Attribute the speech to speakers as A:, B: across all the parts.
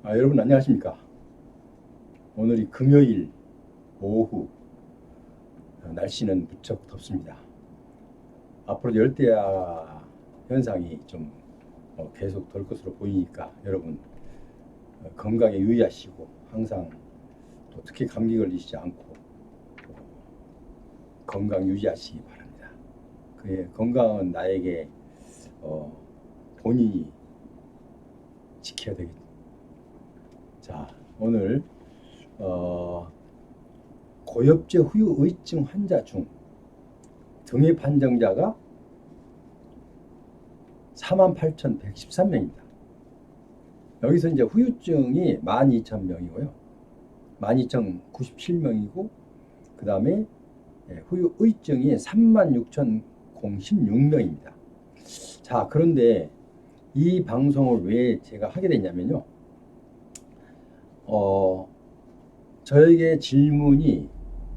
A: 여러분 안녕하십니까? 오늘이 금요일 오후. 날씨는 무척 덥습니다. 앞으로 열대야 현상이 좀 계속 될 것으로 보이니까 여러분 건강에 유의하시고 항상 또 특히 감기 걸리시지 않고 건강 유지하시기 바랍니다. 그 건강은 나에게 본인이 지켜야 되겠죠. 자, 오늘 고엽제 후유의증 환자 중 등의 판정자가 48,113명입니다. 여기서 이제 후유증이 12,000명이고요. 12,097명이고, 그 다음에 후유의증이 36,016명입니다. 자, 그런데 이 방송을 왜 제가 하게 됐냐면요. 저에게 질문이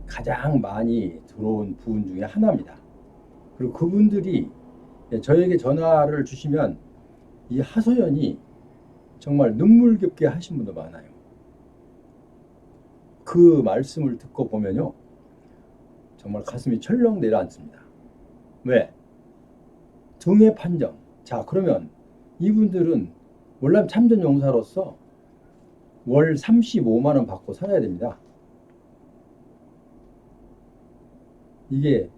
A: 가장 많이 들어온 부분 중에 하나입니다. 그리고 그분들이 저에게 전화를 주시면 이 하소연이 정말 눈물겹게 하신 분도 많아요. 그 말씀을 듣고 보면요, 정말 가슴이 철렁 내려앉습니다. 왜? 등의 판정. 자, 그러면 이분들은 월남 참전용사로서 월 35만 원 받고 살아야 됩니다. 이게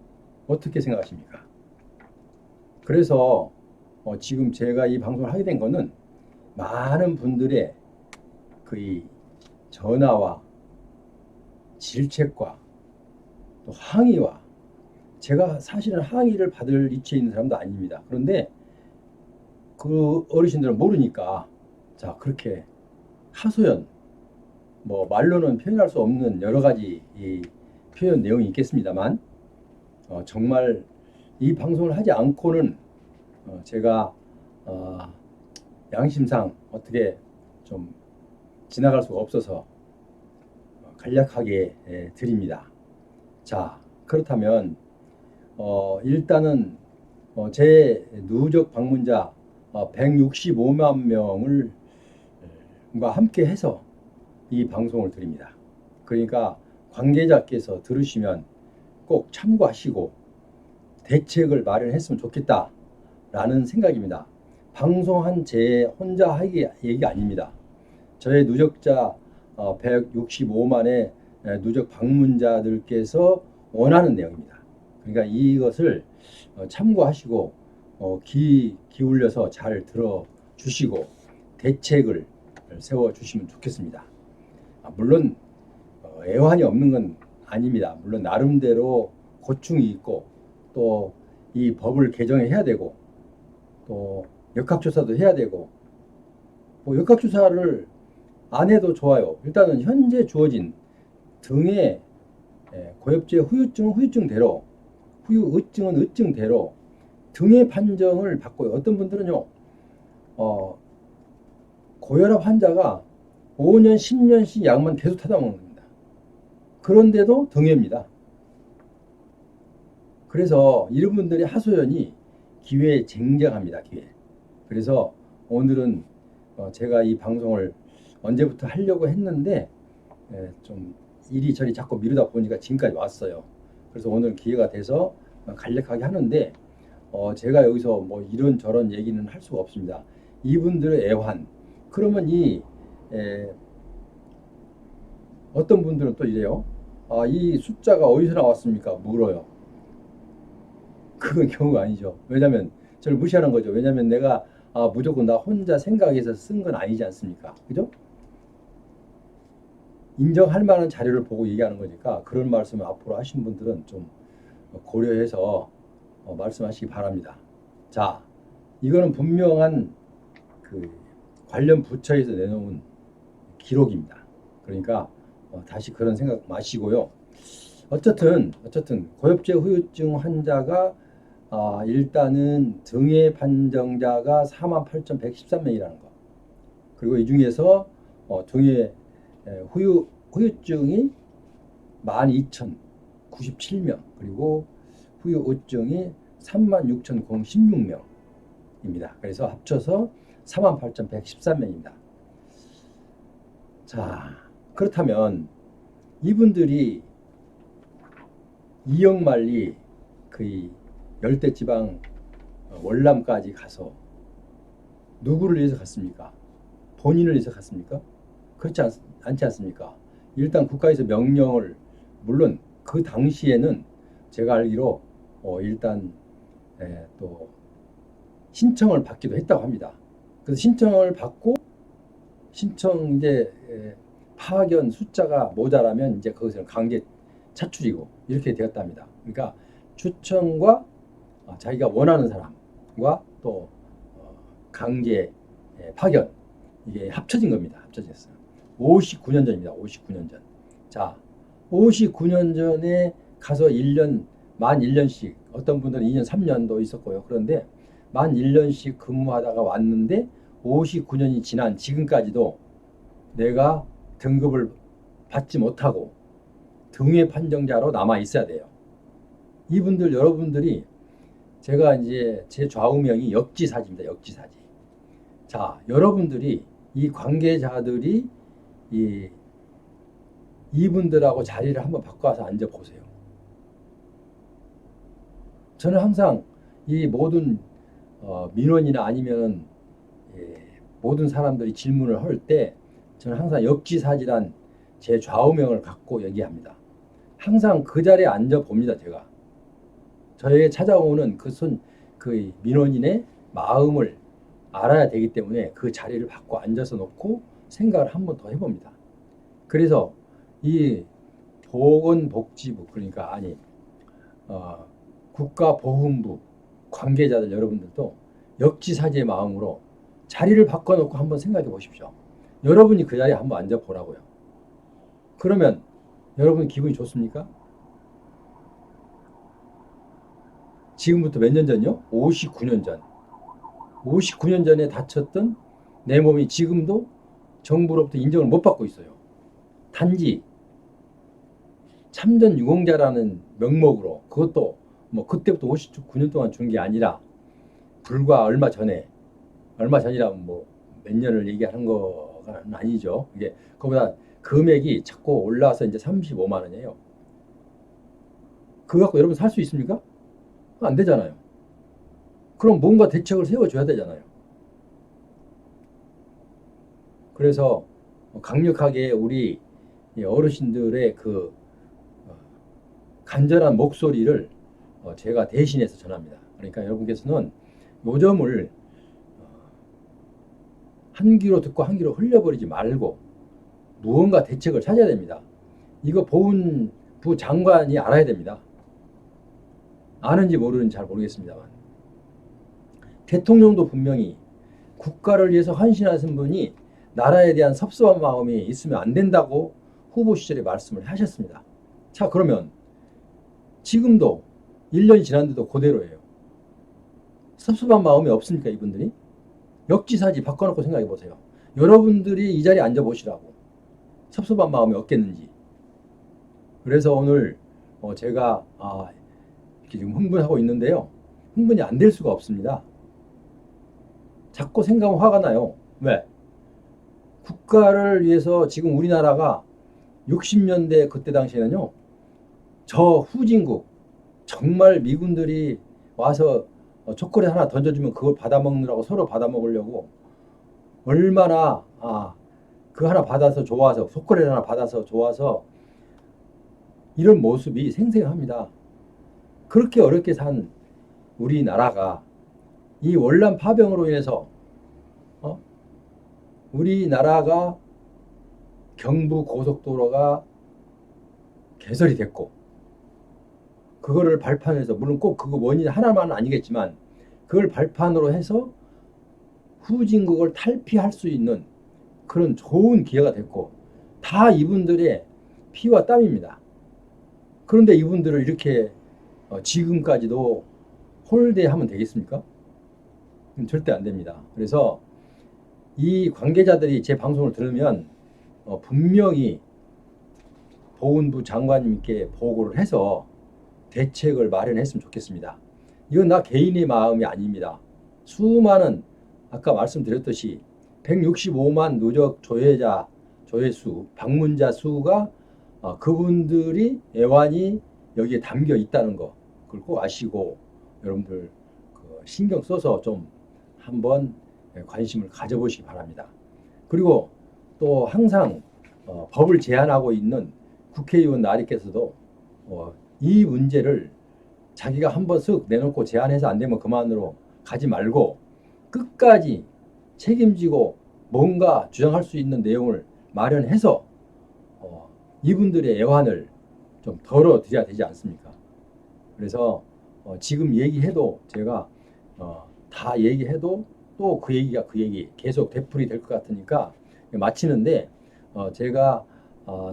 A: 어떻게 생각하십니까? 그래서 지금 제가 이 방송을 하게 된 거는 많은 분들의 그 전화와 질책과 또 항의와, 제가 사실은 항의를 받을 위치에 있는 사람도 아닙니다. 그런데 그 어르신들은 모르니까 자, 그렇게 하소연, 뭐 말로는 표현할 수 없는 여러 가지 이 표현 내용이 있겠습니다만 정말 이 방송을 하지 않고는 제가 양심상 어떻게 좀 지나갈 수가 없어서 간략하게 드립니다. 자, 그렇다면 일단은 제 누적 방문자 165만 명을 함께 해서 이 방송을 드립니다. 그러니까 관계자께서 들으시면 꼭 참고하시고 대책을 마련했으면 좋겠다라는 생각입니다. 방송한 제 혼자 하기 얘기가 아닙니다. 저의 누적자 165만의 누적 방문자들께서 원하는 내용입니다. 그러니까 이것을 참고하시고 기울여서 잘 들어주시고 대책을 세워주시면 좋겠습니다. 물론 애환이 없는 건 아닙니다. 물론 나름대로 고충이 있고 또 이 법을 개정해야 되고 또 역학조사도 해야 되고, 뭐 역학조사를 안 해도 좋아요. 일단은 현재 주어진 등의 고엽제 후유증은 후유증대로, 후유의증은 의증대로 등의 판정을 받고요. 어떤 분들은요, 고혈압 환자가 5년, 10년씩 약만 계속 타다 먹는 겁니다. 그런데도 등해입니다. 그래서 이런 분들의 하소연이 기회쟁정합니다. 기회. 그래서 오늘은 제가 이 방송을 언제부터 하려고 했는데 좀 이리저리 자꾸 미루다 보니까 지금까지 왔어요. 그래서 오늘 기회가 돼서 간략하게 하는데 제가 여기서 뭐 이런저런 얘기는 할 수가 없습니다. 이분들의 애환. 그러면 어떤 분들은 또 이래요. 이 숫자가 어디서 나왔습니까? 물어요. 그건 경우가 아니죠. 왜냐면 저를 무시하는 거죠. 왜냐면 내가 무조건 나 혼자 생각해서 쓴 건 아니지 않습니까? 그죠? 인정할 만한 자료를 보고 얘기하는 거니까 그런 말씀을 앞으로 하신 분들은 좀 고려해서 말씀하시기 바랍니다. 자, 이거는 분명한 그 관련 부처에서 내놓은 기록입니다. 그러니까 다시 그런 생각 마시고요. 어쨌든 고엽제 후유증 환자가 일단은 등의 판정자가 48,113명이라는 거. 그리고 이 중에서 등의 후유증이 12,097명, 그리고 후유의증이 36,016명입니다. 그래서 합쳐서 48,113명입니다. 자, 그렇다면 이분들이 이영만리 그 열대지방 월남까지 가서 누구를 위해서 갔습니까? 본인을 위해서 갔습니까? 그렇지 않지 않습니까? 일단 국가에서 명령을, 물론 그 당시에는 제가 알기로 일단 또 신청을 받기도 했다고 합니다. 그래서 신청을 받고 신청 이제 파견 숫자가 모자라면 이제 거기서 강제 차출이고 이렇게 되었답니다. 그러니까 추천과 자기가 원하는 사람과 또 강제 파견, 이게 합쳐진 겁니다. 합쳐졌어요. 59년 전입니다. 59년 전. 자, 59년 전에 가서 1년, 만 1년씩, 어떤 분들은 2년, 3년도 있었고요. 그런데 만 1년씩 근무하다가 왔는데 59년이 지난 지금까지도 내가 등급을 받지 못하고 등회 판정자로 남아 있어야 돼요. 이분들, 여러분들이, 제가 이제 제 좌우명이 역지사지입니다. 역지사지. 자, 여러분들이, 이 관계자들이 이분들하고 자리를 한번 바꿔서 앉아보세요. 저는 항상 이 모든 민원이나 아니면 모든 사람들이 질문을 할 때 저는 항상 역지사지란 제 좌우명을 갖고 얘기합니다. 항상 그 자리에 앉아봅니다. 제가 저에게 찾아오는 그 민원인의 마음을 알아야 되기 때문에 그 자리를 바꿔 앉아서 놓고 생각을 한 번 더 해봅니다. 그래서 이 보건복지부, 그러니까 국가보훈부 관계자들 여러분들도 역지사지의 마음으로 자리를 바꿔놓고 한번 생각해 보십시오. 여러분이 그 자리에 한번 앉아보라고요. 그러면 여러분 기분이 좋습니까? 지금부터 몇 년 전이요? 59년 전. 59년 전에 다쳤던 내 몸이 지금도 정부로부터 인정을 못 받고 있어요. 단지 참전 유공자라는 명목으로, 그것도 뭐 그때부터 59년 동안 준 게 아니라 불과 얼마 전이라면 뭐 몇 년을 얘기하는 건 아니죠. 이게 그보다 금액이 자꾸 올라와서 이제 35만 원이에요. 그거 갖고 여러분 살 수 있습니까? 안 되잖아요. 그럼 뭔가 대책을 세워줘야 되잖아요. 그래서 강력하게 우리 어르신들의 그 간절한 목소리를 제가 대신해서 전합니다. 그러니까 여러분께서는 요 점을 한 귀로 듣고 한 귀로 흘려버리지 말고 무언가 대책을 찾아야 됩니다. 이거 보훈부 장관이 알아야 됩니다. 아는지 모르는지 잘 모르겠습니다만, 대통령도 분명히 국가를 위해서 헌신하신 분이 나라에 대한 섭섭한 마음이 있으면 안 된다고 후보 시절에 말씀을 하셨습니다. 자, 그러면 지금도 1년이 지났는데도 그대로예요. 섭섭한 마음이 없습니까, 이분들이? 역지사지 바꿔놓고 생각해 보세요. 여러분들이 이 자리에 앉아보시라고. 섭섭한 마음이 없겠는지. 그래서 오늘 제가 이렇게 지금 흥분하고 있는데요. 흥분이 안 될 수가 없습니다. 자꾸 생각하면 화가 나요. 왜? 국가를 위해서 지금 우리나라가 60년대 그때 당시에는요, 저 후진국, 정말 미군들이 와서 초콜릿 하나 던져주면 그걸 받아먹느라고, 서로 받아먹으려고 얼마나 그 하나 받아서 좋아서, 초콜릿 하나 받아서 좋아서, 이런 모습이 생생합니다. 그렇게 어렵게 산 우리나라가 이 월남 파병으로 인해서 우리나라가 경부 고속도로가 개설이 됐고, 그거를 발판해서, 물론 꼭 그거 원인 하나만은 아니겠지만 그걸 발판으로 해서 후진국을 탈피할 수 있는 그런 좋은 기회가 됐고, 다 이분들의 피와 땀입니다. 그런데 이분들을 이렇게 지금까지도 홀대하면 되겠습니까? 절대 안 됩니다. 그래서 이 관계자들이 제 방송을 들으면 분명히 보훈부 장관님께 보고를 해서 대책을 마련했으면 좋겠습니다. 이건 나 개인의 마음이 아닙니다. 수많은, 아까 말씀드렸듯이 165만 누적 조회자 조회수, 방문자 수가 그분들이 애완이 여기에 담겨 있다는 거 그걸 꼭 아시고 여러분들 신경 써서 좀 한번 관심을 가져보시기 바랍니다. 그리고 또 항상 법을 제안하고 있는 국회의원 나리께서도 이 문제를 자기가 한번 쓱 내놓고 제안해서 안 되면 그만으로 가지 말고 끝까지 책임지고 뭔가 주장할 수 있는 내용을 마련해서 이분들의 애환을 좀 덜어드려야 되지 않습니까? 그래서 지금 얘기해도 제가 다 얘기해도 또 그 얘기가 그 얘기 계속 되풀이 될 것 같으니까 마치는데 제가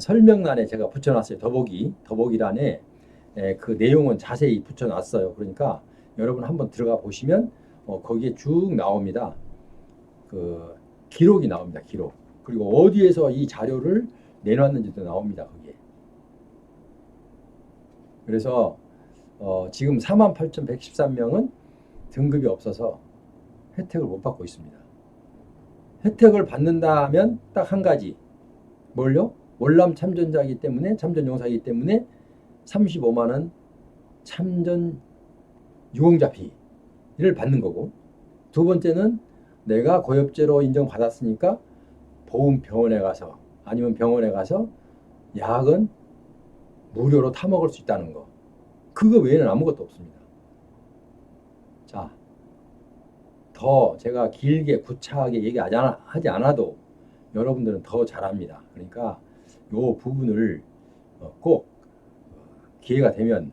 A: 설명란에 제가 붙여놨어요. 더보기란에 그 내용은 자세히 붙여놨어요. 그러니까 여러분 한번 들어가 보시면 거기에 쭉 나옵니다. 그 기록이 나옵니다. 기록. 그리고 어디에서 이 자료를 내놨는지도 나옵니다. 거기에. 그래서 지금 48,113명은 등급이 없어서 혜택을 못 받고 있습니다. 혜택을 받는다면 딱 한 가지. 뭘요? 월남 참전자이기 때문에 참전 용사이기 때문에 35만 원 참전 유공자 피를 받는 거고, 두 번째는 내가 고엽제로 인정받았으니까 보훈병원에 가서 아니면 병원에 가서 약은 무료로 타 먹을 수 있다는 거. 그거 외에는 아무것도 없습니다. 자, 더 제가 길게 구차하게 얘기하지 않아도 여러분들은 더 잘합니다. 그러니까 이 부분을 꼭 기회가 되면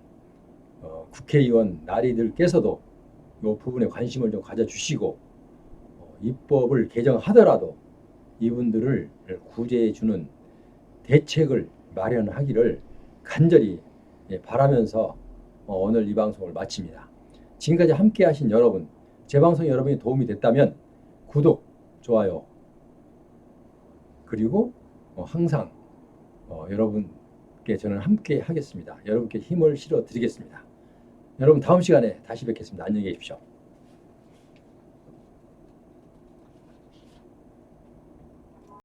A: 국회의원 나리들께서도 이 부분에 관심을 좀 가져주시고 입법을 개정하더라도 이분들을 구제해 주는 대책을 마련하기를 간절히 바라면서 오늘 이 방송을 마칩니다. 지금까지 함께 하신 여러분, 제 방송이 여러분이 도움이 됐다면 구독, 좋아요, 그리고 항상 여러분께 저는 함께 하겠습니다. 여러분께 힘을 실어 드리겠습니다. 여러분 다음 시간에 다시 뵙겠습니다. 안녕히 계십시오.